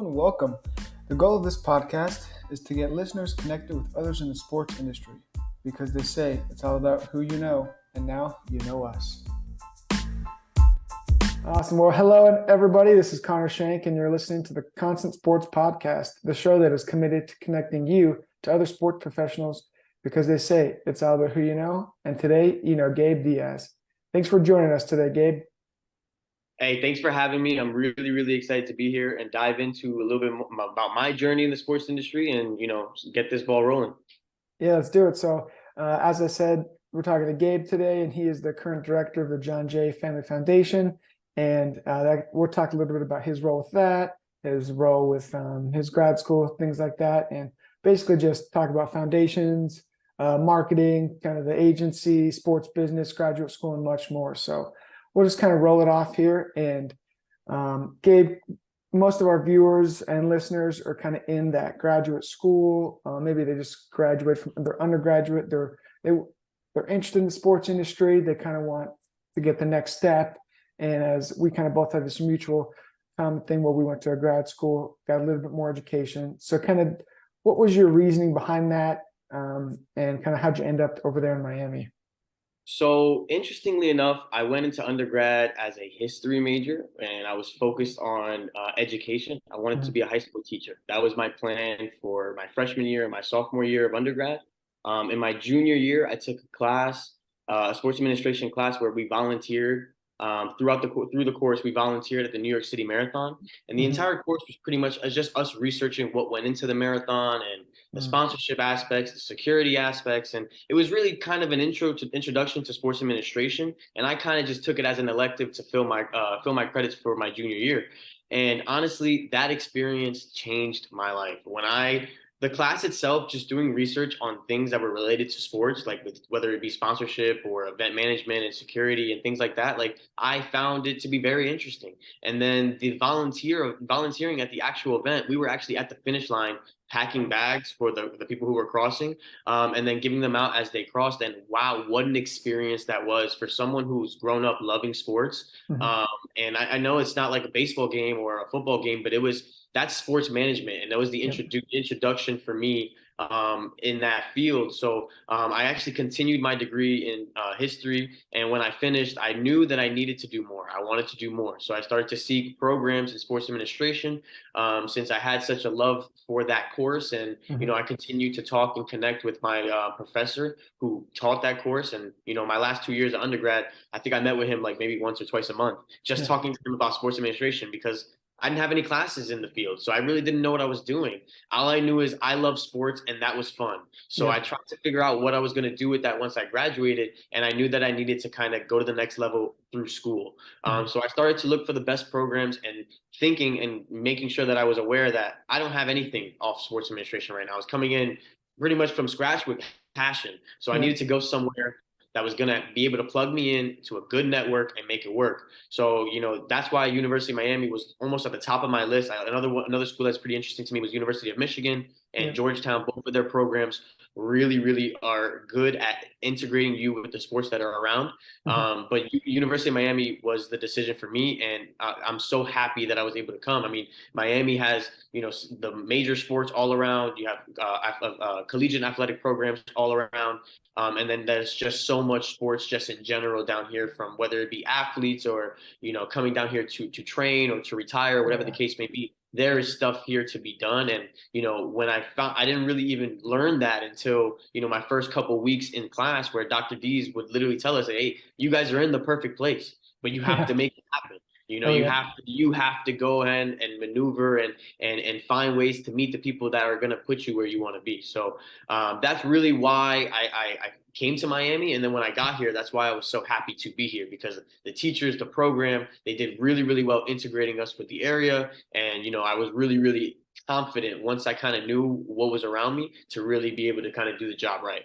and welcome. The goal of this podcast is to get listeners connected with others in the sports industry because they say it's all about who you know, and now you know us. Awesome. Well, hello, everybody. This is Connor Shank, and you're listening to the Constant Sports Podcast, the show that is committed to connecting you to other sports professionals because they say it's all about who you know. And today, you know Gabe Diaz. Thanks for joining us today, Gabe. Hey, thanks for having me. I'm really, really excited to be here and dive into a little bit more about my journey in the sports industry and, get this ball rolling. Yeah, let's do it. So, as I said, we're talking to Gabe today, and he is the current director of the John Jay Family Foundation. And we'll talk a little bit about his role with that, his role with his grad school, things like that. And basically just talk about foundations, marketing, kind of the agency, sports business, graduate school, and much more. So we'll just kind of roll it off here. And Gabe, most of our viewers and listeners are kind of in that graduate school. Maybe they just graduate from their undergraduate. They're interested in the sports industry. They kind of want to get the next step. And as we kind of both have this mutual common thing where we went to a grad school, got a little bit more education. So kind of what was your reasoning behind that? And kind of how'd you end up over there in Miami? So interestingly enough, I went into undergrad as a history major and I was focused on education. I wanted to be a high school teacher. That was my plan for my freshman year and my sophomore year of undergrad. In my junior year, I took a class, a sports administration class where we volunteered. Through the course, we volunteered at the New York City Marathon, and the entire course was pretty much just us researching what went into the marathon and the sponsorship aspects, the security aspects, and it was really kind of an introduction to sports administration. And I kind of just took it as an elective to fill my credits for my junior year. And honestly, that experience changed my life. The class itself, just doing research on things that were related to sports, like whether it be sponsorship or event management and security and things like that, like I found it to be very interesting. And then the volunteering at the actual event, we were actually at the finish line packing bags for the people who were crossing, and then giving them out as they crossed. And wow, what an experience that was for someone who's grown up loving sports. And I know it's not like a baseball game or a football game, but that's sports management, and that was the introduction for me in that field. So I actually continued my degree in history, and when I finished, I knew that I needed to do more. I wanted to do more, so I started to seek programs in sports administration since I had such a love for that course. And I continued to talk and connect with my professor who taught that course. And my last 2 years of undergrad, I think I met with him like maybe once or twice a month, just talking to him about sports administration because I didn't have any classes in the field, so I really didn't know what I was doing. All I knew is I love sports, and that was fun. So I tried to figure out what I was going to do with that once I graduated, and I knew that I needed to kind of go to the next level through school. So I started to look for the best programs and thinking and making sure that I was aware that I don't have anything off sports administration right now. I was coming in pretty much from scratch with passion, so I needed to go somewhere that was going to be able to plug me in to a good network and make it work. So, that's why University of Miami was almost at the top of my list. Another school that's pretty interesting to me was University of Michigan and Georgetown. Both of their programs really, really are good at integrating you with the sports that are around. But University of Miami was the decision for me, and I'm so happy that I was able to come. I mean, Miami has, the major sports all around. You have collegiate athletic programs all around. And then there's just so much sports just in general down here, from whether it be athletes or, coming down here to train or to retire, whatever the case may be. There is stuff here to be done. And, when I didn't really even learn that until, my first couple weeks in class, where Dr. Dees would literally tell us, hey, you guys are in the perfect place, but you have to make it happen. You have to go ahead and maneuver and find ways to meet the people that are going to put you where you want to be. So that's really why I came to Miami. And then when I got here, that's why I was so happy to be here, because the teachers, the program, they did really, really well integrating us with the area. And, I was really, really confident once I kind of knew what was around me to really be able to kind of do the job right.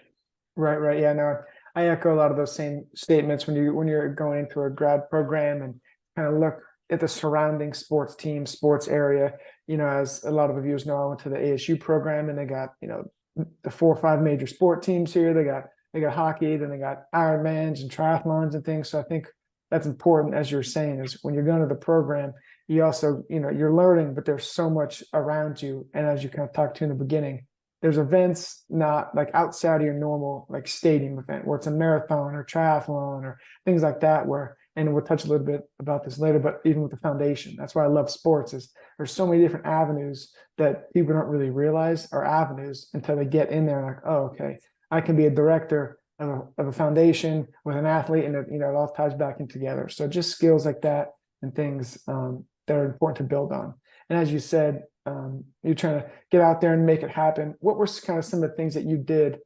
Right. Yeah, no, I echo a lot of those same statements when you're going into a grad program and kind of look at the surrounding sports team, sports area. As a lot of the viewers know, I went to the ASU program, and they got, the 4 or 5 major sport teams here. They got hockey, then they got Ironmans and triathlons and things. So I think that's important, as you're saying, is when you're going to the program, you also, you're learning, but there's so much around you. And as you kind of talked to in the beginning, there's events not like outside of your normal like stadium event where it's a marathon or triathlon or things like that where, and we'll touch a little bit about this later, but even with the foundation, that's why I love sports is there's so many different avenues that people don't really realize are avenues until they get in there, like, oh, okay, I can be a director of a foundation with an athlete, and it all ties back in together. So just skills like that and things that are important to build on. And as you said, you're trying to get out there and make it happen. What were kind of some of the things that you did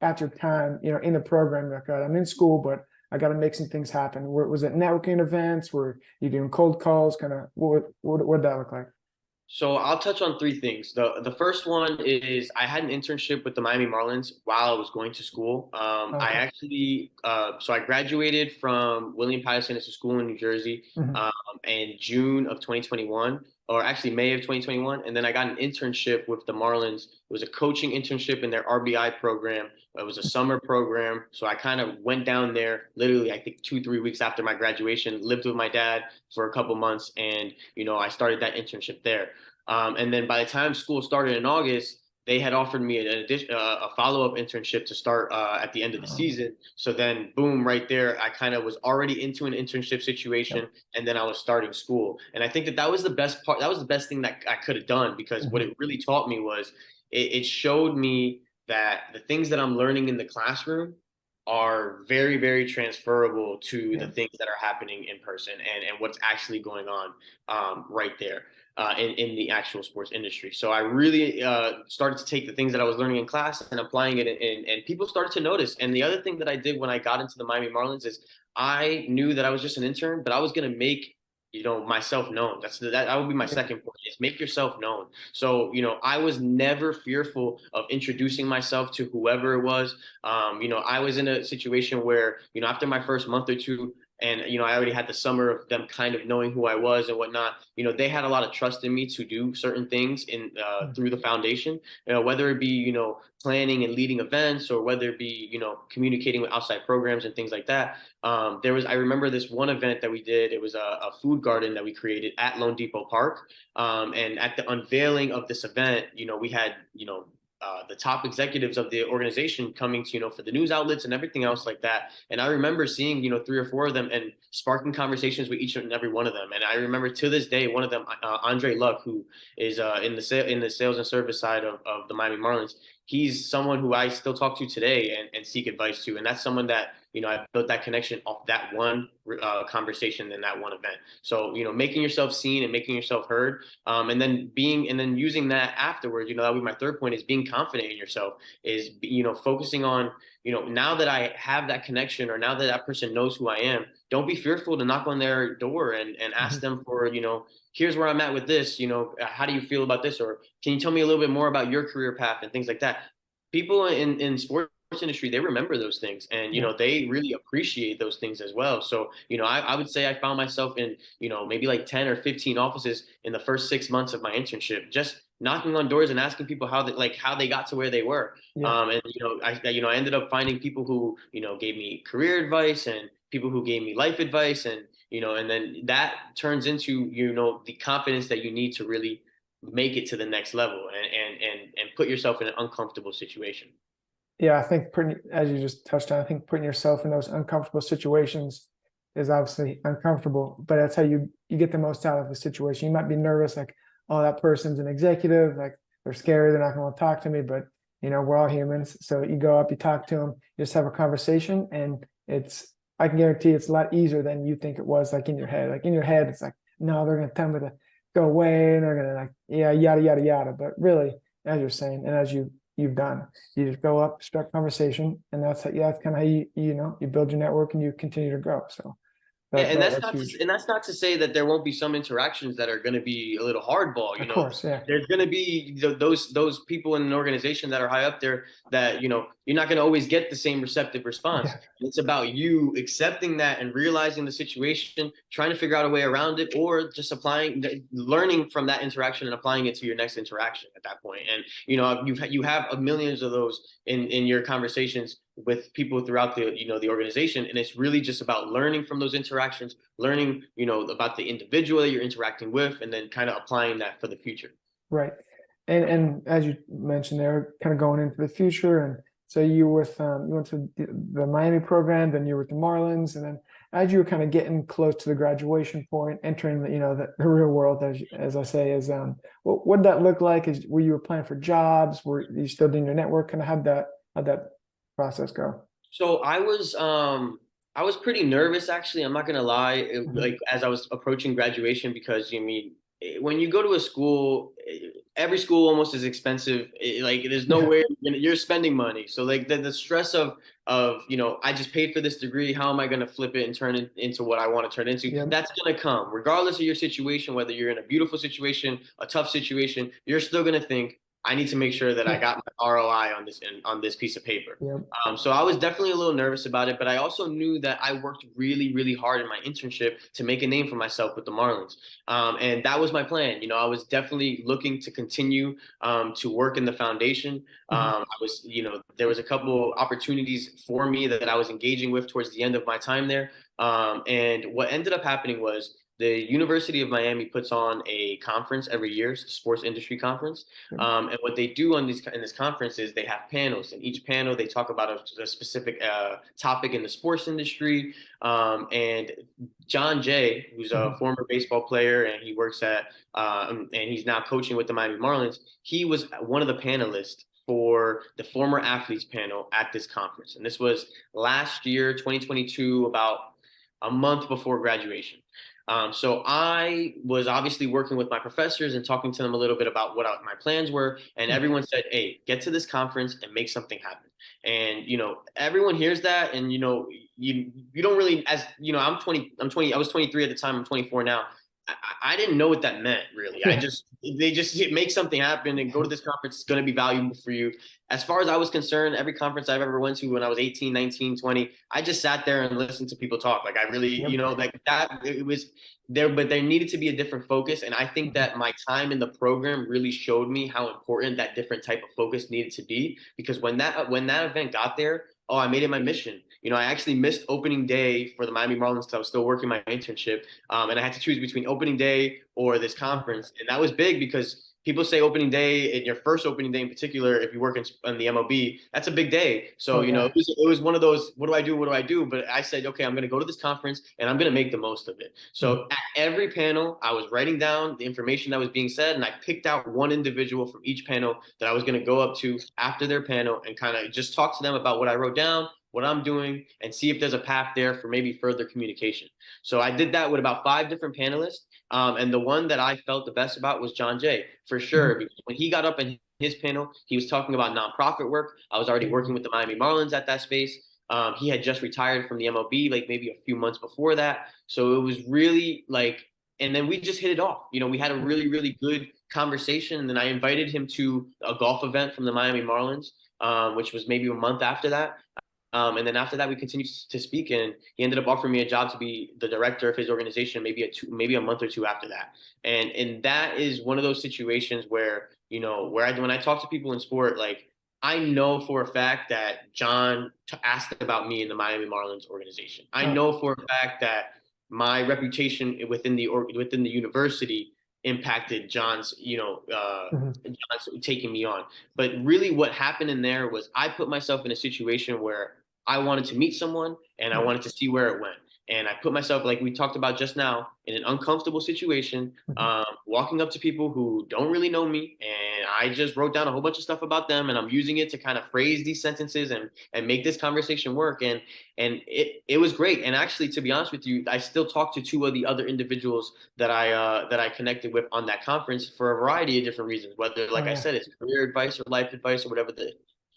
at your time, in the program? Like, I'm in school, but I got to make some things happen. Was it networking events? Were you doing cold calls? Kind of what did that look like? So I'll touch on three things. The first one is I had an internship with the Miami Marlins while I was going to school. I Okay. actually so I graduated from William Patterson. It's a school in New Jersey Mhm. in June of 2021, or actually May of 2021, and then I got an internship with the Marlins. It was a coaching internship in their RBI program. It was a summer program, so I kind of went down there literally, I think 2, 3 weeks after my graduation, lived with my dad for a couple months, and I started that internship there. And then by the time school started in August, they had offered me a follow-up internship to start at the end of the Um, season. So then, boom, right there, I kind of was already into an internship yep. situation, and then I was starting school. And I think that that was the best part. That was the best thing that I could have done because what Mhm. it really taught me was it showed me that the things that I'm learning in the classroom are very, very transferable to the Yeah. things that are happening in person and what's actually going on right there in the actual sports industry. So I really started to take the things that I was learning in class and applying it, and people started to notice. And the other thing that I did when I got into the Miami Marlins is I knew that I was just an intern, but I was going to make myself known. That would be my Yeah. second point is make yourself known. So I was never fearful of introducing myself to whoever it was. I was in a situation where after my first month or two, and I already had the summer of them kind of knowing who I was and whatnot. They had a lot of trust in me to do certain things in Mhm. through the foundation, whether it be planning and leading events, or whether it be communicating with outside programs and things like that. I remember this one event that we did. It was a food garden that we created at Lone Depot Park, and at the unveiling of this event, we had the top executives of the organization coming to for the news outlets and everything else like that. And I remember seeing 3 or 4 of them and sparking conversations with each and every one of them. And I remember to this day one of them, Andre Luck, who is in the sales and service side of the Miami Marlins. He's someone who I still talk to today and seek advice to, and that's someone that I built that connection off that one conversation in that one event. So making yourself seen and making yourself heard, and then using that afterwards. That would be my third point is being confident in yourself. Is focusing on now that I have that connection, or now that that person knows who I am, don't be fearful to knock on their door and ask Mhm. them for here's where I'm at with this. How do you feel about this? Or can you tell me a little bit more about your career path and things like that? People in sports industry, they remember those things, and Yeah. they really appreciate those things as well. So I would say I found myself in maybe like 10 or 15 offices in the first 6 months of my internship, just knocking on doors and asking people how they got to where they were. Yeah. And I ended up finding people who gave me career advice, and people who gave me life advice, and then that turns into the confidence that you need to really make it to the next level and put yourself in an uncomfortable situation. Yeah, I think putting, as you just touched on, I think putting yourself in those uncomfortable situations is obviously uncomfortable, but that's how you get the most out of the situation. You might be nervous, like, oh, that person's an executive, like they're scary, they're not going to talk to me, but we're all humans. So you go up, you talk to them, you just have a conversation, and I can guarantee it's a lot easier than you think it was, like in your head. Like in your head, it's like, no, they're going to tell me to go away, and they're going to like, yeah, yada yada yada. But really, as you're saying, and as you've done. You just go up, start conversation, and that's kind of how you build your network and you continue to grow. So Yeah, and that's huge. that's not to say that there won't be some interactions that are going to be a little hardball. Of course, yeah, There's going to be those people in an organization that are high up there that you're not going to always get the same receptive response. yeah, It's about you accepting that and realizing the situation, trying to figure out a way around it, or just learning from that interaction and applying it to your next interaction at that point. And you have millions of those in your conversations with people throughout the the organization, and it's really just about learning from those interactions, learning about the individual that you're interacting with, and then kind of applying that for the future. Right. And as you mentioned, they're kind of going into the future. And so you with you went to the Miami program, then you were with the Marlins, and then as you were kind of getting close to the graduation point, entering the real world, as I say, is what did that look like? Were you applying for jobs? Were you still doing your network? Kind of how'd that process go? So I was pretty nervous actually. I'm not gonna lie. Mhm. Like as I was approaching graduation, because when you go to a school, every school almost is expensive. Like there's no Yeah. way you're spending money. So like the stress of I just paid for this degree. How am I gonna flip it and turn it into what I want to turn into? Yep. That's gonna come regardless of your situation, whether you're in a beautiful situation, a tough situation. You're still gonna think, I need to make sure that I got my ROI on this piece of paper. Yep. So I was definitely a little nervous about it, but I also knew that I worked really, really hard in my internship to make a name for myself with the Marlins. And that was my plan. I was definitely looking to continue to work in the foundation. Mhm. There was a couple opportunities for me that I was engaging with towards the end of my time there. And what ended up happening was the University of Miami puts on a conference every year, it's the sports industry conference. Yep. And what they do in this conference is they have panels, and each panel they talk about a specific topic in the sports industry. And John Jay, who's a Mhm. former baseball player, and he works and he's now coaching with the Miami Marlins. He was one of the panelists for the former athletes panel at this conference, and this was last year, 2022, about a month before graduation. So I was obviously working with my professors and talking to them a little bit about what my plans were, and Mhm. everyone said, "Hey, get to this conference and make something happen." And everyone hears that, and you don't really, as I'm 20, I was 23 at the time, I'm 24 now. I didn't know what that meant really. Yeah. They just make something happen and go to this conference. It's going to be valuable for you. As far as I was concerned, every conference I've ever went to when I was 18, 19, 20, I just sat there and listened to people talk. Like I really, Yep. like that, it was there, but there needed to be a different focus. And I think Mhm. that my time in the program really showed me how important that different type of focus needed to be. Because when that event got there, oh, I made it my mission. I actually missed opening day for the Miami Marlins because I was still working my internship, and I had to choose between opening day or this Yeah. conference, and that was big because people say opening day, in your first opening day in particular, if you work in the MLB, that's a big day. So Oh yeah. it was one of those, what do I do? What do I do? But I said, okay, I'm going to go to this conference and I'm going to make the most of it. Mhm. So at every panel, I was writing down the information that was being said, and I picked out one individual from each panel that I was going to go up to after their panel and kind of just talk to them about what I wrote down, what I'm doing, and see if there's a path there for maybe further communication. So I did that with about 5 different panelists. And the one that I felt the best about was John Jay, for Mhm. sure, because when he got up in his panel, he was talking about nonprofit work. I was already working Mhm. with the Miami Marlins at that space. He had just retired from the MLB, like maybe a few months before that. So it was really like, and then we just hit it off. We had a really, really good conversation. And then I invited him to a golf event from the Miami Marlins, which was maybe a month after that. And then after that, we continued to speak, and he ended up offering me a job to be the director of his organization, maybe a month or two after that. And that is one of those situations where when I talk to people in sport, like I know for a fact that John asked about me in the Miami Marlins organization. I Oh. know for a fact that my reputation within the university impacted Mhm. John's taking me on. But really, what happened in there was I put myself in a situation where I wanted to meet someone and I Yep. wanted to see where it went. And I put myself, like we talked about just now, in an uncomfortable situation, Mhm. walking up to people who don't really know me. And I just wrote down a whole bunch of stuff about them, and I'm using it to kind of phrase these sentences and make this conversation work. And it was great. And actually, to be honest with you, I still talk to two of the other individuals that I connected with on that conference for a variety of different reasons, whether, Oh like I yeah. said, it's career advice or life advice or whatever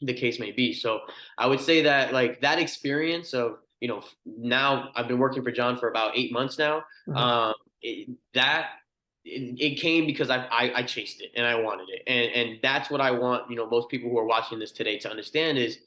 the case may be. So I would say that like that experience of now I've been working for John for about 8 months now. Mhm. Um, that it came because I chased it and I wanted it, and that's what I want most people who are watching this today to understand is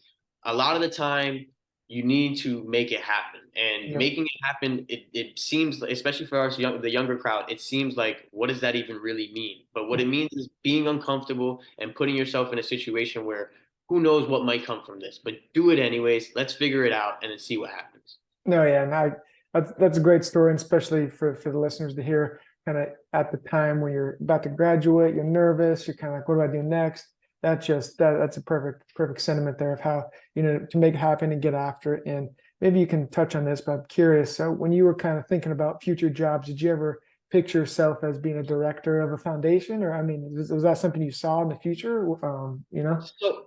a lot of the time you need to make it happen, and Yep. making it happen, it seems, especially for us the younger crowd, it seems like, what does that even really mean? But what it Mhm. means is being uncomfortable and putting yourself in a situation where who knows what might come from this, but do it anyways. Let's figure it out and then see what happens. No, yeah, and that's a great story, and especially for the listeners to hear kind of at the time when you're about to graduate, you're nervous, you're kind of like, what do I do next? That's a perfect sentiment there of how, to make it happen and get after it. And maybe you can touch on this, but I'm curious. So when you were kind of thinking about future jobs, did you ever picture yourself as being a director of a foundation? Or I mean, was that something you saw in the future?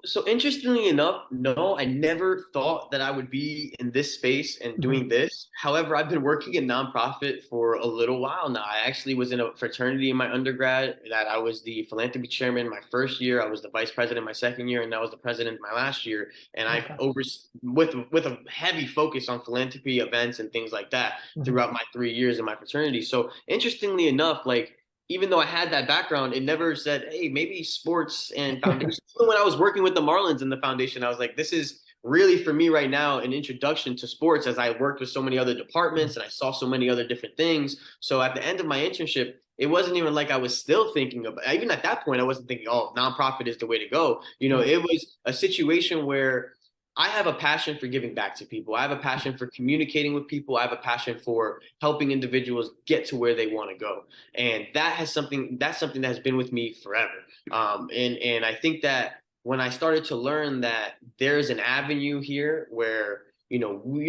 So interestingly enough, no, I never thought that I would be in this space and doing Mhm. this. However, I've been working in nonprofit for a little while now. I actually was in a fraternity in my undergrad that I was the philanthropy chairman my first year. I was the vice president my second year, and I was the president my last year. And I Okay. with a heavy focus on philanthropy events and things like that Mhm. throughout my 3 years in my fraternity. So interestingly enough, like even though I had that background, it never said, hey, maybe sports and foundation. Even when I was working with the Marlins in the foundation, I was like, this is really for me right now an introduction to sports as I worked with so many other departments and I saw so many other different things. So at the end of my internship, it wasn't even like I was still thinking about, even at that point, I wasn't thinking, oh, nonprofit is the way to go. Right. It was a situation where I have a passion for giving back to people. I have a passion for communicating with people. I have a passion for helping individuals get to where they want to go. And that's something that has been with me forever. And I think that when I started to learn that there's an avenue here where you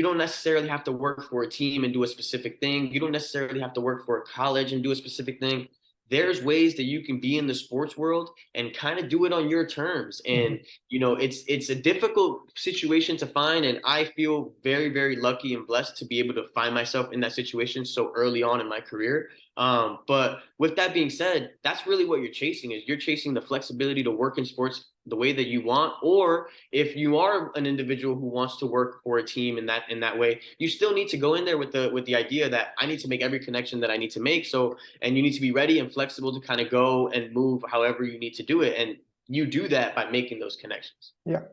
don't necessarily have to work for a team and do a specific thing. You don't necessarily have to work for a college and do a specific thing. There's ways that you can be in the sports world and kind of do it on your terms. And Mhm. it's a difficult situation to find, and I feel very, very lucky and blessed to be able to find myself in that situation so early on in my career. But with that being said, that's really what you're chasing is you're chasing the flexibility to work in sports the way that you want, or if you are an individual who wants to work for a team in that way, you still need to go in there with the idea that I need to make every connection that I need to make. So, and you need to be ready and flexible to kind of go and move however you need to do it. And you do that by making those connections. Yeah.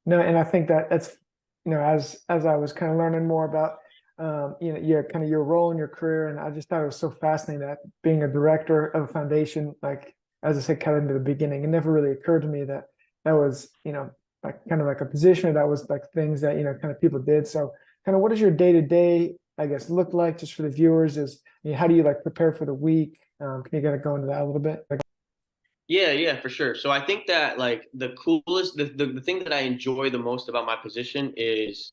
No, and I think that's, as I was kind of learning more about, your kind of your role in your career, and I just thought it was so fascinating that being a director of a foundation, like as I said, kind of in the beginning, it never really occurred to me that that was, like kind of like a position, or that was like things that kind of people did. So, kind of, what does your day to day, I guess, look like just for the viewers? How do you like prepare for the week? Can you kind of go into that a little bit? Yeah, yeah, for sure. So I think that like the thing that I enjoy the most about my position is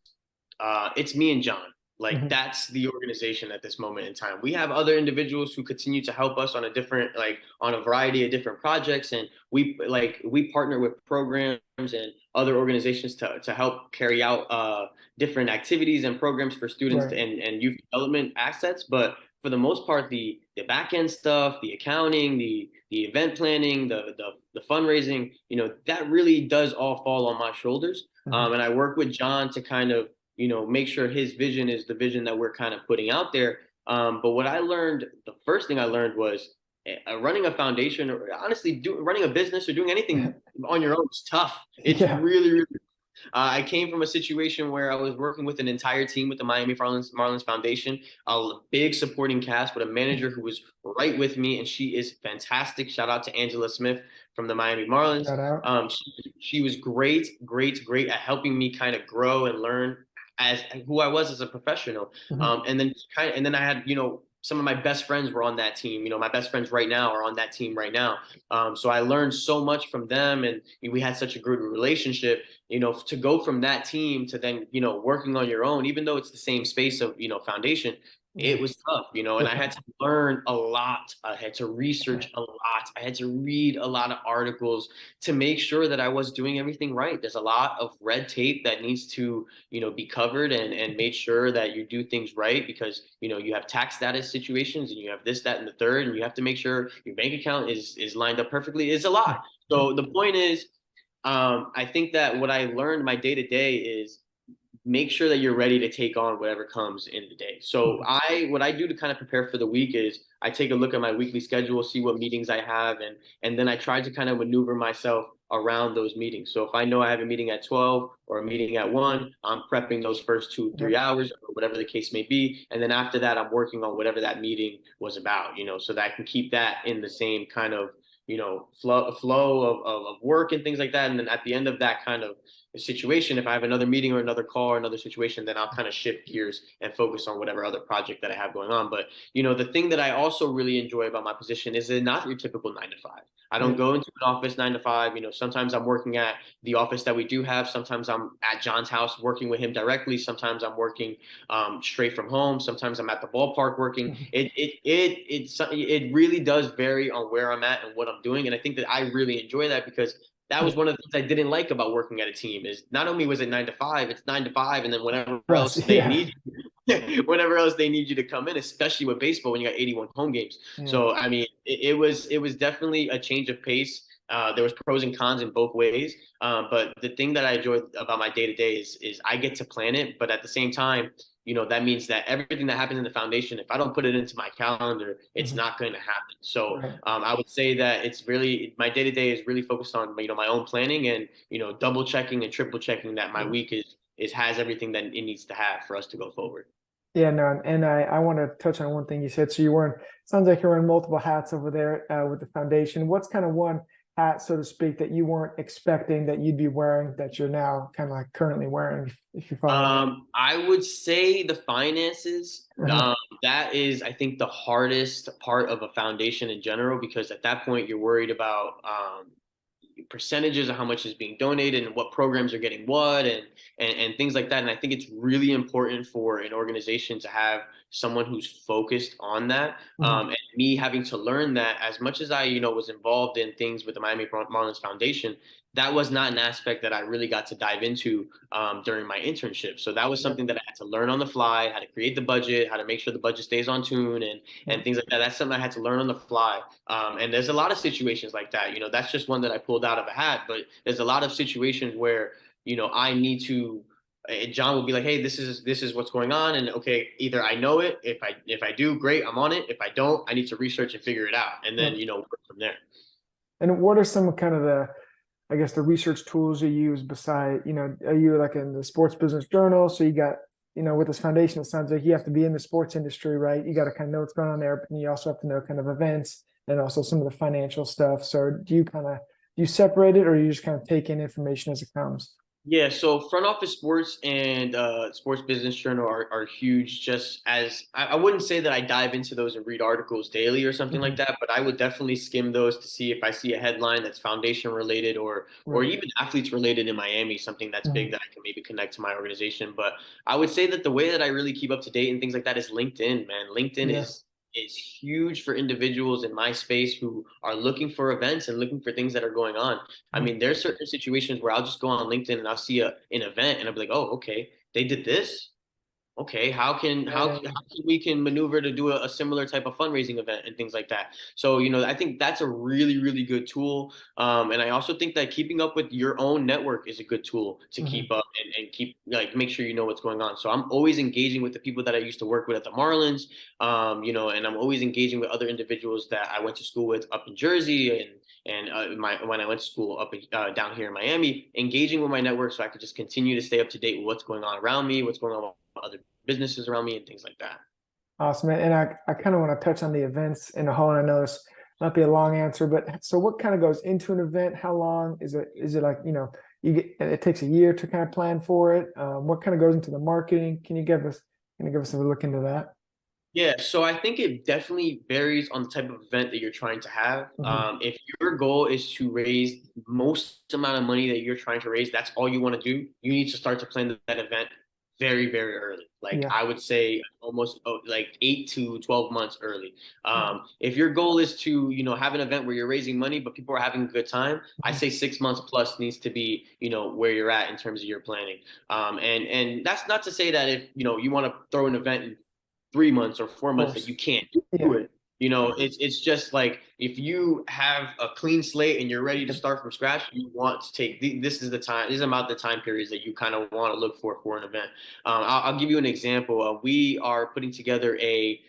it's me and John. Like Mhm. that's the organization at this moment in time. We have other individuals who continue to help us on on a variety of different projects, and we partner with programs and other organizations to help carry out different activities and programs for students Right. and youth development assets. But for the most part, the back end stuff, the accounting, the event planning, the fundraising, that really does all fall on my shoulders. Mhm. And I work with John to kind of make sure his vision is the vision that we're kind of putting out there. But what I learned, the first thing I learned was running a foundation, or honestly, running a business or doing anything on your own is tough. It's Yeah. really, really. I came from a situation where I was working with an entire team with the Miami Marlins Foundation, a big supporting cast with a manager who was right with me, and she is fantastic. Shout out to Angela Smith from the Miami Marlins. Shout out. She was great, great, great at helping me kind of grow and learn as who I was as a professional. Mhm. And then I had, some of my best friends were on that team. My best friends right now are on that team right now. So I learned so much from them, and we had such a good relationship. To go from that team to then, working on your own, even though it's the same space of, foundation, it Yeah. was tough, and I had Different. to learn a lot. I had to research a lot. I had to read a lot of articles to make sure that I was doing everything right. There's a lot of red tape that needs to, be covered and made sure that you do things right because, you have tax status situations and you have this, that, and the third, and you have to make sure your bank account is lined up perfectly. It's a lot. So the point is, I think that what I learned my day to day is make sure that you're ready to take on whatever comes in the day. So what I do to kind of prepare for the week is I take a look at my weekly schedule, see what meetings I have, and then I try to kind of maneuver myself around those meetings. So if I know I have a meeting at 12 or a meeting at 1, I'm prepping those first 2, 3 hours or whatever the case may be. And then after that, I'm working on whatever that meeting was about, so that I can keep that in the same kind of flow of work and things like that. And then at the end of that kind of situation, if I have another meeting or another call or another situation, then I'll kind of shift gears and focus on whatever other project that I have going on. But the thing that I also really enjoy about my position is it's not your typical 9 to 5. I don't Yeah. go into an office 9 to 5. Sometimes I'm working at the office that we do have. Sometimes I'm at John's house working with him directly. Sometimes I'm working straight from home. Sometimes I'm at the ballpark working. It really does vary on where I'm at and what I'm doing. And I think that I really enjoy that because that was one of the things I didn't like about working at a team is not only was it 9 to 5, it's 9 to 5, and then whenever else Plus, they yeah. need whenever else they need you to come in, especially with baseball when you got 81 home games. Yeah. So I mean, it was definitely a change of pace. There was pros and cons in both ways. But the thing that I enjoy about my day to day is I get to plan it, but at the same time, that means that everything that happens in the foundation, if I don't put it into my calendar, it's Mhm. not going to happen. So Right. I would say that it's really my day to day is really focused on my own planning and double checking and triple checking that my Yeah. week is has everything that it needs to have for us to go forward. Yeah, no, and I want to touch on one thing you said. So you wearing, sounds like you're wearing multiple hats over there with the foundation. What's kind of one hat, so to speak, that you weren't expecting that you'd be wearing that you're now kind of like currently wearing, if you follow me? I would say the finances. Uh-huh. That is, I think, the hardest part of a foundation in general, because at that point you're worried about percentages of how much is being donated and what programs are getting what and things like that. And I think it's really important for an organization to have someone who's focused on that. Mhm. And me having to learn that as much as I, was involved in things with the Miami Marlins Foundation, that was not an aspect that I really got to dive into during my internship. So that was Yeah. something that I had to learn on the fly, how to create the budget, how to make sure the budget stays on tune and Yeah. things like that. That's something I had to learn on the fly. And there's a lot of situations like that. That's just one that I pulled out of a hat. But there's a lot of situations where I need to. John will be like, "Hey, this is what's going on," and okay, either I know it. If I do, great, I'm on it. If I don't, I need to research and figure it out, and then Yeah. work from there. And what are some kind of the, I guess, the research tools you use beside, are you like in the sports business journal? So you got, with this foundation, it sounds like you have to be in the sports industry, right? You got to kind of know what's going on there, but you also have to know kind of events and also some of the financial stuff. So do you separate it or you just kind of take in information as it comes? Yeah, so front office sports and sports business journal are huge. Just as I wouldn't say that I dive into those and read articles daily or something like Mhm. that, but I would definitely skim those to see if I see a headline that's foundation related or Right. even athletes related in Miami, something that's big Mhm. that I can maybe connect to my organization. But I would say that the way that I really keep up to date and things like that is LinkedIn, man. LinkedIn Yeah. is huge for individuals in my space who are looking for events and looking for things that are going on. I Mhm. mean, there's certain situations where I'll just go on LinkedIn and I'll see an event and I'll be like, oh, okay, they did this. Okay, how can Yeah. we can maneuver to do a similar type of fundraising event and things like that. So I think that's a really good tool. And I also think that keeping up with your own network is a good tool to Mhm. keep up and keep like make sure you know what's going on. So I'm always engaging with the people that I used to work with at the Marlins, and I'm always engaging with other individuals that I went to school with up in Jersey and when I went to school up down here in Miami, engaging with my network so I could just continue to stay up to date with what's going on around me, what's going on with other businesses around me, and things like that. Awesome. And I kind of want to touch on the events in a whole, and I know this might be a long answer, but so what kind of goes into an event? How long is it? Is it like, it takes a year to kind of plan for it? What kind of goes into the marketing? Can you give us a look into that? Yeah, so I think it definitely varies on the type of event that you're trying to have. Mhm. If your goal is to raise most amount of money that you're trying to raise, that's all you want to do. You need to start to plan that event very early. Like Yeah. I would say almost like 8 to 12 months early. Yeah. If your goal is to, have an event where you're raising money, but people are having a good time, I Mhm. say 6 months plus needs to be, where you're at in terms of your planning. And that's not to say that if, you want to throw an event in 3 months or Of 4 months that course. you can't do Yeah. it. It's just like if you have a clean slate and you're ready to Yep. start from scratch, you want to take this is the time. These are about the time periods that you kind of want to look for an event. I'll give you an example. We are putting together a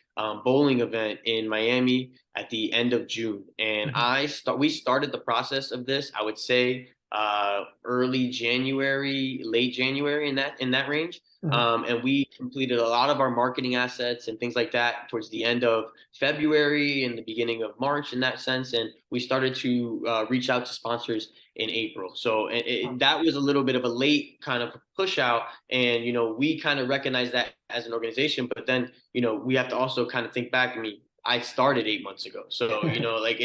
bowling event in Miami at the end of June, and Mhm. we started the process of this. I would say early January, late January, in that range. Mhm. And we completed a lot of our marketing assets and things like that towards the end of February and the beginning of March in that sense. And we started to reach out to sponsors in April. So that was a little bit of a late kind of push out. And, we kind of recognize that as an organization, but then, we have to also kind of think back. I mean, I started 8 months ago. So, like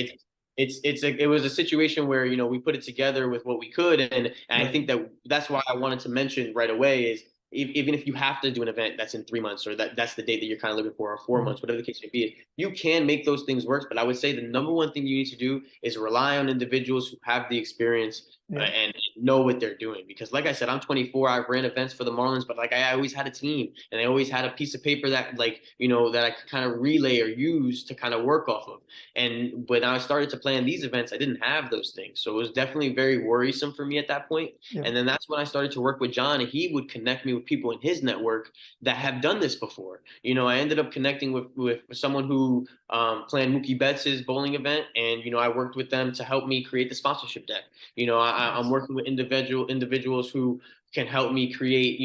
it was a situation where, we put it together with what we could. And I Right. think that's why I wanted to mention right away is, even if you have to do an event that's in 3 months, or that's the date that you're kind of looking for, or 4 months, Mhm. whatever the case may be, you can make those things work. But I would say the number one thing you need to do is rely on individuals who have the experience Yeah. and know what they're doing. Because, like I said, I'm 24. I've ran events for the Marlins, but like I always had a team, and I always had a piece of paper that, like, that I could kind of relay or use to kind of work off of. And when I started to plan these events, I didn't have those things, so it was definitely very worrisome for me at that point. Yeah. And then that's when I started to work with John, and he would connect me with people in his network that have done this before. I ended up connecting with someone who planned Mookie Betts's bowling event, and I worked with them to help me create the sponsorship deck. I'm Nice. working with individuals who can help me create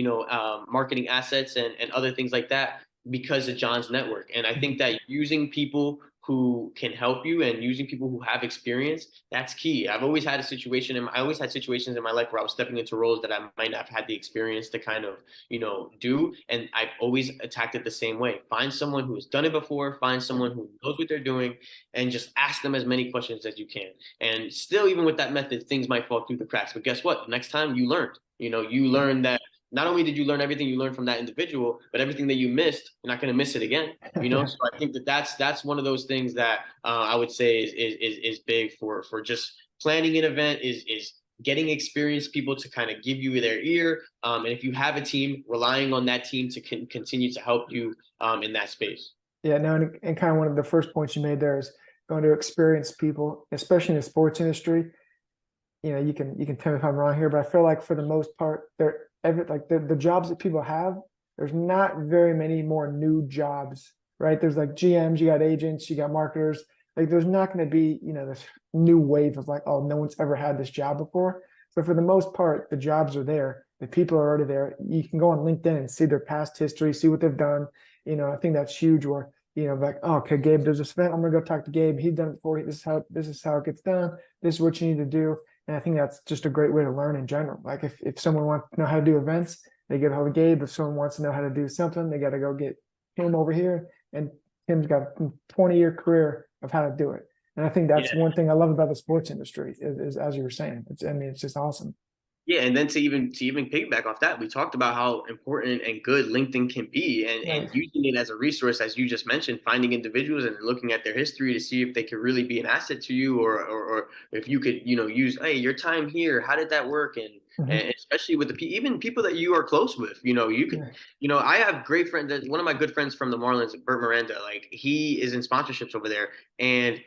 marketing assets and other things like that because of John's network. And I Mhm. think that using people who can help you and using people who have experience, that's key. I always had situations in my life where I was stepping into roles that I might not have had the experience to kind of, do. And I've always attacked it the same way. Find someone who has done it before, find Yeah. someone who knows what they're doing, and just ask them as many questions as you can. And still, even with that method, things might fall through the cracks. But guess what? Next time you learned. You Yeah. learned that not only did you learn everything you learned from that individual, but everything that you missed, you're not going to miss it again. Yeah. So I think that that's one of those things that I would say is big for just planning an event is getting experienced people to kind of give you their ear, and if you have a team, relying on that team to continue to help you in that space. Yeah, no, and kind of one of the first points you made there is going to experience people, especially in the sports industry. You can tell me if I'm wrong here, but I feel like for the most part, the jobs that people have, there's not very many more new jobs, right? There's like GMs, you got agents, you got marketers. Like there's not going to be, this new wave of like, oh, no one's ever had this job before. So for the most part, the jobs are there. The people are already there. You can go on LinkedIn and see their past history, see what they've done. I think that's huge. Where like, oh, okay, Gabe does this event. I'm gonna go talk to Gabe. He's done it before. This is how it gets done. This is what you need to do. And I think that's just a great way to learn in general. Like if someone wants to know how to do events, they get a hold of Gabe. If someone wants to know how to do something, they got to go get him over here. And Tim's got a 20-year career of how to do it. And I think that's Yeah. one thing I love about the sports industry is as you were saying, it's just awesome. Yeah, and then to even piggyback off that, we talked about how important and good LinkedIn can be, and Right. using it as a resource, as you just mentioned, finding individuals and looking at their history to see if they could really be an asset to you, or if you could, use, hey, your time here, how did that work? And Mhm. especially with even people that you are close with, you could, Yeah. I have great friends. One of my good friends from the Marlins, Bert Miranda, like he is in sponsorships over there, and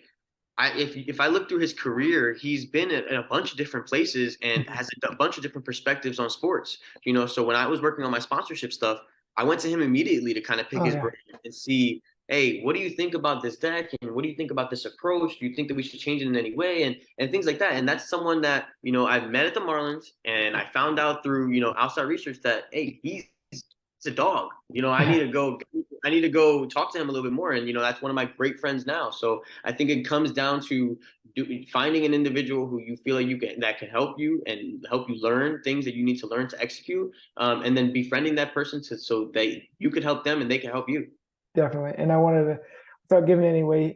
if I look through his career, he's been in a bunch of different places and Mhm. has a bunch of different perspectives on sports. So when I was working on my sponsorship stuff, I went to him immediately to kind of pick Oh his yeah. brain and see, hey, what do you think about this deck, and what do you think about this approach? Do you think that we should change it in any way, and things like that? And that's someone that I've met at the Marlins, and I found out through outside research that, hey, he's a dog. I need to go talk to him a little bit more, and that's one of my great friends now. So I think it comes down to finding an individual who you feel like that can help you and help you learn things that you need to learn to execute, and then befriending that person so that you could help them and they can help you. Definitely. And I wanted to, without giving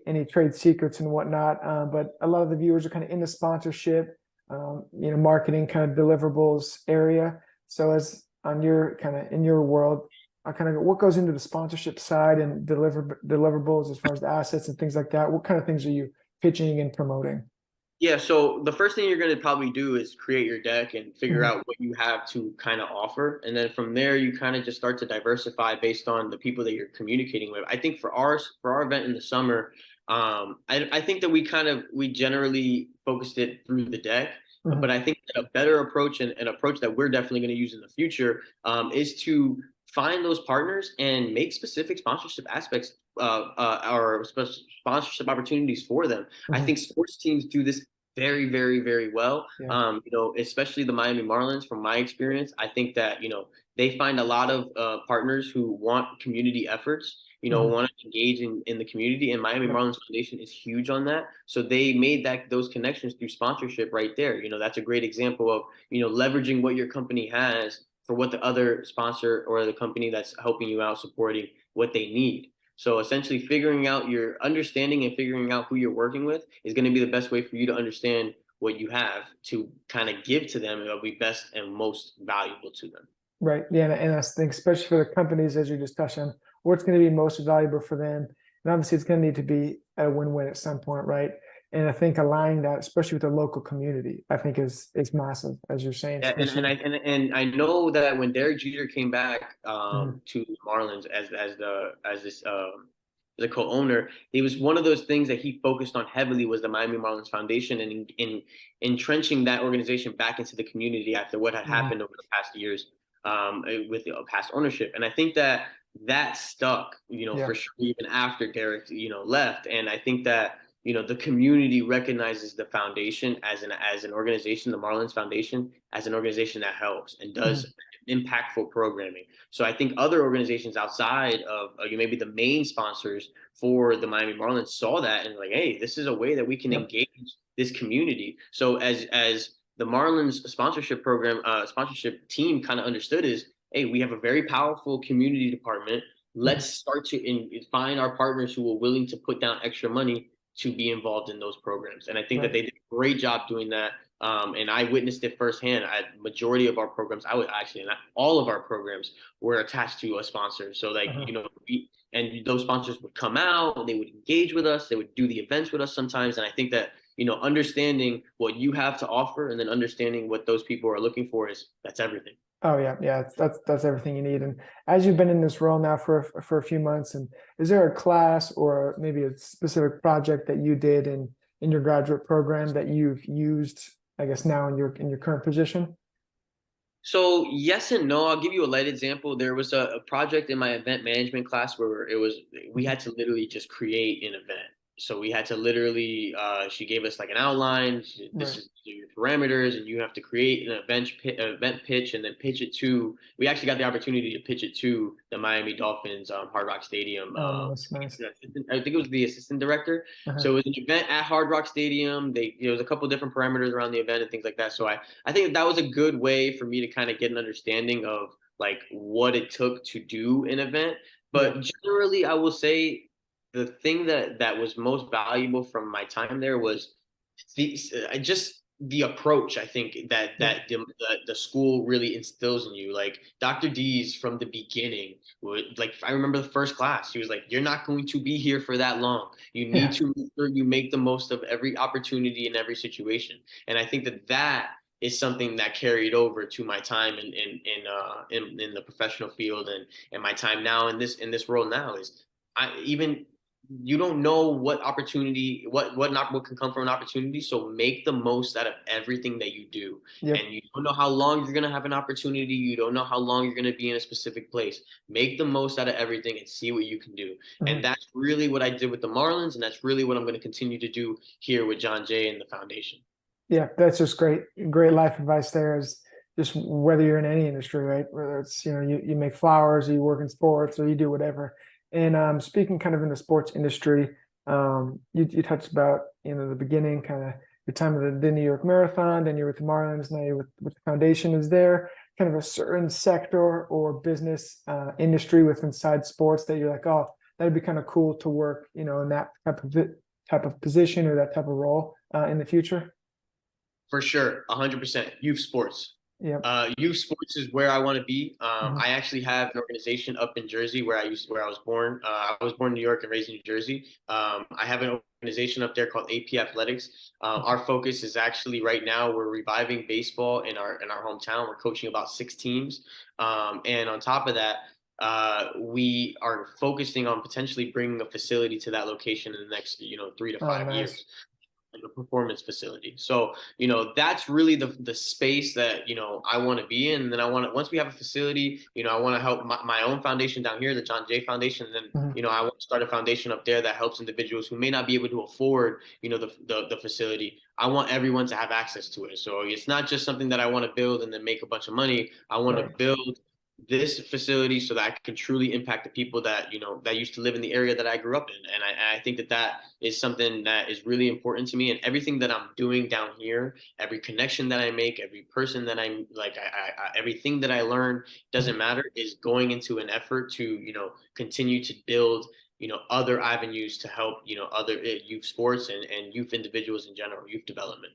any trade secrets and whatnot, but a lot of the viewers are kind of in the sponsorship, marketing kind of deliverables area. So as on your kind of in your world, I kind of what goes into the sponsorship side and deliverables as far as the assets and things like that. What kind of things are you pitching and promoting? Yeah, so the first thing you're going to probably do is create your deck and figure Mhm. out what you have to kind of offer. And then from there, you kind of just start to diversify based on the people that you're communicating with. I think for our event in the summer, I think that we generally focused it through the deck. But Mhm. I think that a better approach and an approach that we're definitely going to use in the future is to find those partners and make specific sponsorship aspects or sponsorship opportunities for them. I Mhm. think sports teams do this very, very, very well. Yeah. Especially the Miami Marlins, from my experience, I think that, they find a lot of partners who want community efforts, Mhm. want to engage in the community, and Miami Yep. Marlins Foundation is huge on that. So they made those connections through sponsorship right there. That's a great example of, leveraging what your company has for what the other sponsor or the company that's helping you out supporting what they need. So essentially figuring out your understanding and figuring out who you're working with is going to be the best way for you to understand what you have to kind of give to them. It'll be best and most valuable to them. Right. Yeah. And I think, especially for the companies, as you just touched on, what's going to be most valuable for them. And obviously, it's going to need to be a win-win at some point, right? And I think aligning that, especially with the local community, I think is massive, as you're saying, Yeah, and, and especially. I and I know that when Derek Jeter came back Mhm. to the Marlins as the co-owner, it was one of those things that he focused on heavily was the Miami Marlins Foundation and in entrenching that organization back into the community after what had Mhm. happened over the past years with the past ownership. And I think that that stuck, Yeah. for sure, even after Derek, left. And I think that the community recognizes the foundation as an organization, the Marlins Foundation, as an organization that helps and Mhm. does impactful programming. So I think other organizations outside of maybe the main sponsors for the Miami Marlins saw that and like, hey, this is a way that we can Yep. engage this community. So as the Marlins sponsorship team kind of understood is, hey, we have a very powerful community department. Mhm. Let's start to find our partners who are willing to put down extra money to be involved in those programs. And I think that Right. they did a great job doing that. And I witnessed it firsthand. Majority of our programs, I would actually, not all of our programs were attached to a sponsor. So like, Uh-huh. and those sponsors would come out, they would engage with us, they would do the events with us sometimes. And I think that, understanding what you have to offer and then understanding what those people are looking for that's everything. Oh yeah, yeah. That's everything you need. And as you've been in this role now for a few months, and is there a class or maybe a specific project that you did in your graduate program that you've used, I guess, now in your current position? So yes and no. I'll give you a light example. There was a project in my event management class where we Mhm. had to literally just create an event. So we had to literally she gave us like an outline. This Right. is your parameters, and you have to create event pitch, and then pitch it to. We actually got the opportunity to pitch it to the Miami Dolphins Hard Rock Stadium. Oh, nice, nice. I think it was the assistant director. Uh-huh. So it was an event at Hard Rock Stadium. There was a couple different parameters around the event and things like that. So I think that was a good way for me to kind of get an understanding of like what it took to do an event. Yeah. But generally, I will say the thing that was most valuable from my time there was just the approach. I think that Yeah. the school really instills in you. Like Dr. D's from the beginning would like I remember the first class. She was like, "You're not going to be here for that long. You need Yeah. to make sure you make the most of every opportunity in every situation." And I think that is something that carried over to my time in the professional field and my time now in this role now is I even you don't know what opportunity what not what can come from an opportunity, so make the most out of everything that you do. Yep. And you don't know how long you're going to have an opportunity, you don't know how long you're going to be in a specific place. Make the most out of everything and see what you can do. Mhm. And that's really what I did with the Marlins, and that's really what I'm going to continue to do here with John Jay and the foundation. Yeah, that's just great life advice there is just whether you're in any industry, right? Whether it's, you make flowers or you work in sports or you do whatever. And speaking kind of in the sports industry, you touched about, the beginning, kind of your time at the New York Marathon, then you're with the Marlins, now you're with the foundation. Is there kind of a certain sector or business industry with inside sports that you're like, oh, that'd be kind of cool to work, in that type of position or that type of role in the future? For sure, 100%. Youth sports. Yep. Youth sports is where I want to be. Mhm. I actually have an organization up in Jersey where I was born. I was born in New York and raised in New Jersey. I have an organization up there called AP Athletics. Our focus is actually right now we're reviving baseball in our hometown. We're coaching about 6 teams, and on top of that, we are focusing on potentially bringing a facility to that location in the next 3 to Oh, 5 years. nice. like a performance facility. So, that's really the space that, I want to be in. And then once we have a facility, I want to help my own foundation down here, the John Jay Foundation. And then, Mhm. I want to start a foundation up there that helps individuals who may not be able to afford, the facility. I want everyone to have access to it. So it's not just something that I want to build and then make a bunch of money. I want to Right. build this facility so that I can truly impact the people that that used to live in the area that I grew up in, and I think that is something that is really important to me. And everything that I'm doing down here, every connection that I make, every person that I'm like, everything that I learn Mhm. doesn't matter is going into an effort to continue to build other avenues to help other youth sports and youth individuals in general, youth development.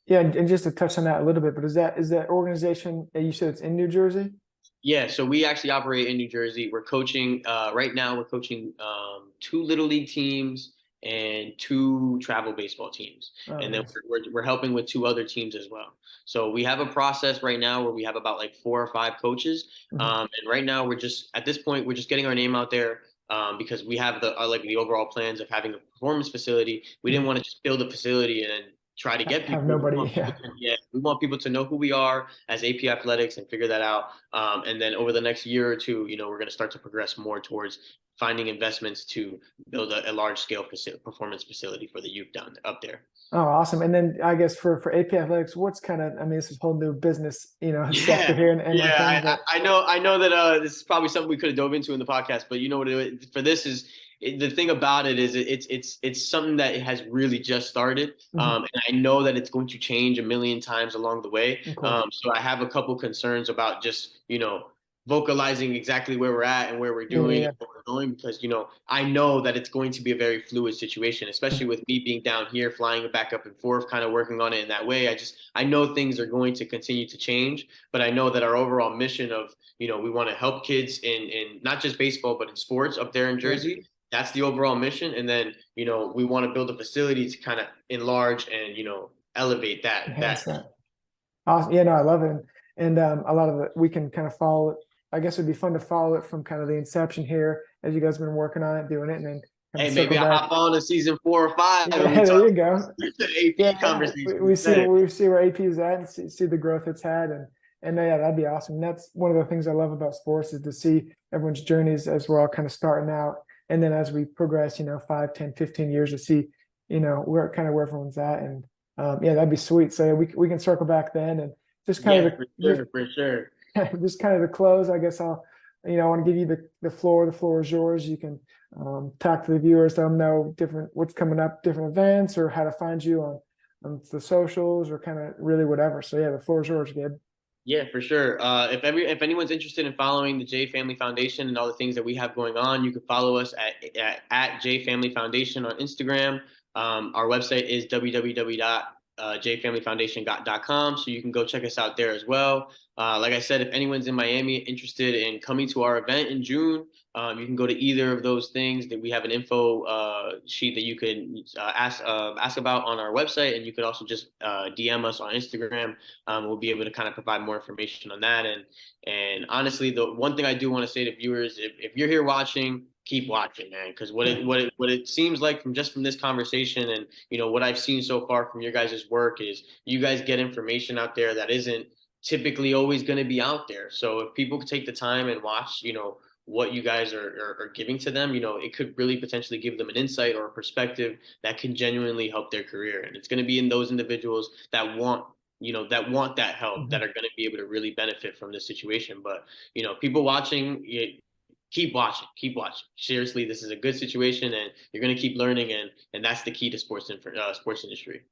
Yeah, and just to touch on that a little bit, but is that organization you said it's in New Jersey? Yeah, so we actually operate in New Jersey. We're coaching right now. We're coaching two little league teams and two travel baseball teams, Oh, and then nice. we're helping with two other teams as well. So we have a process right now where we have about like 4 or 5 coaches, Mhm. and right now we're just at this point we're just getting our name out there. Because we have like the overall plans of having a performance facility. We didn't Mhm. want to just build a facility and then try to get Have people. We nobody. want people Yeah. to, yeah, we want people to know who we are as AP Athletics and figure that out. And then over the next year or two, we're going to start to progress more towards finding investments to build a large scale performance facility for the youth down up there. Oh, awesome. And then I guess for AP Athletics, what's kind of, I mean, this is a whole new business, sector Yeah, here and things, yeah. but I know that this is probably something we could have dove into in the podcast, but you know what? For this is the thing about it is it's something that has really just started, mhm, and I know that it's going to change a million times along the way. of course. So I have a couple concerns about just vocalizing exactly where we're at and where we're Yeah, yeah, doing yeah. and what we're going because I know that it's going to be a very fluid situation, especially Mhm. with me being down here, flying back up and forth, kind of working on it in that way. I know things are going to continue to change, but I know that our overall mission of we want to help kids in not just baseball but in sports up there in Yeah, Jersey. That's the overall mission, and then we want to build a facility to kind of enlarge and elevate that. enhance that. Awesome. Yeah, no, I love it. And a lot of it, we can kind of follow it. I guess it'd be fun to follow it from kind of the inception here as you guys have been working on it, doing it, and then kind of Hey, circle maybe I back. hop on to season 4 or 5 and we Yeah, there talk you go. Yeah, AP yeah. conversation We see instead. where AP is at and see the growth it's had, and yeah, that'd be awesome. And that's one of the things I love about sports is to see everyone's journeys as we're all kind of starting out, and then as we progress, 5, 10, 15 years to see, where everyone's at, and yeah, that'd be sweet. So we can circle back then, and just kind Yeah, of for just sure, for sure. just kind of to close. I guess I want to give you the floor. The floor is yours. You can talk to the viewers, let them know what's coming up, different events, or how to find you on the socials, or kind of really whatever. So yeah, the floor is yours, Gabe. Yeah, for sure. If anyone's interested in following the J Family Foundation and all the things that we have going on, you can follow us at J Family Foundation on Instagram. Our website is www.jfamilyfoundation.com, so you can go check us out there as well. Like I said, if anyone's in Miami interested in coming to our event in June, you can go to either of those things. That we have an info sheet that you can ask about on our website, and you could also just DM us on Instagram. We'll be able to kind of provide more information on that. And honestly, the one thing I do want to say to viewers, if you're here watching, keep watching, man, because Yeah. what it seems like from this conversation and what I've seen so far from your guys' work is you guys get information out there that isn't typically always going to be out there. So if people take the time and watch, what you guys are giving to them, it could really potentially give them an insight or a perspective that can genuinely help their career. And it's going to be in those individuals that want that help, Mhm. that are going to be able to really benefit from this situation. But people watching, keep watching. Seriously, this is a good situation, and you're going to keep learning, and that's the key to sports industry.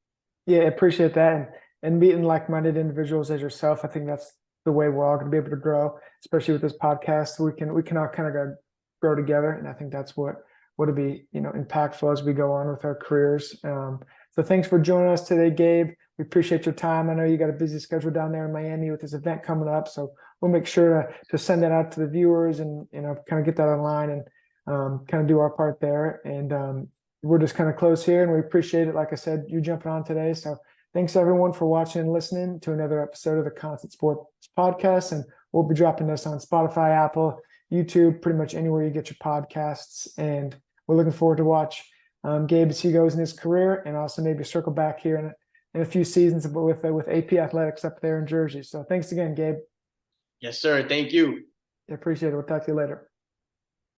Yeah, appreciate that, and meeting like-minded individuals as yourself. I think that's the way we're all going to be able to grow, especially with this podcast. We can all kind of grow together, and I think that's what would be impactful as we go on with our careers. So thanks for joining us today, Gabe. We appreciate your time. I know you got a busy schedule down there in Miami with this event coming up, so we'll make sure to send that out to the viewers and kind of get that online and kind of do our part there. And we're just kind of close here, and we appreciate it. Like I said, you jumping on today. So thanks everyone for watching and listening to another episode of the Constant Sports Podcast. And we'll be dropping this on Spotify, Apple, YouTube, pretty much anywhere you get your podcasts. And we're looking forward to watch Gabe as he goes in his career, and also maybe circle back here in a few seasons with AP Athletics up there in Jersey. So thanks again, Gabe. Yes, sir. Thank you. I appreciate it. We'll talk to you later.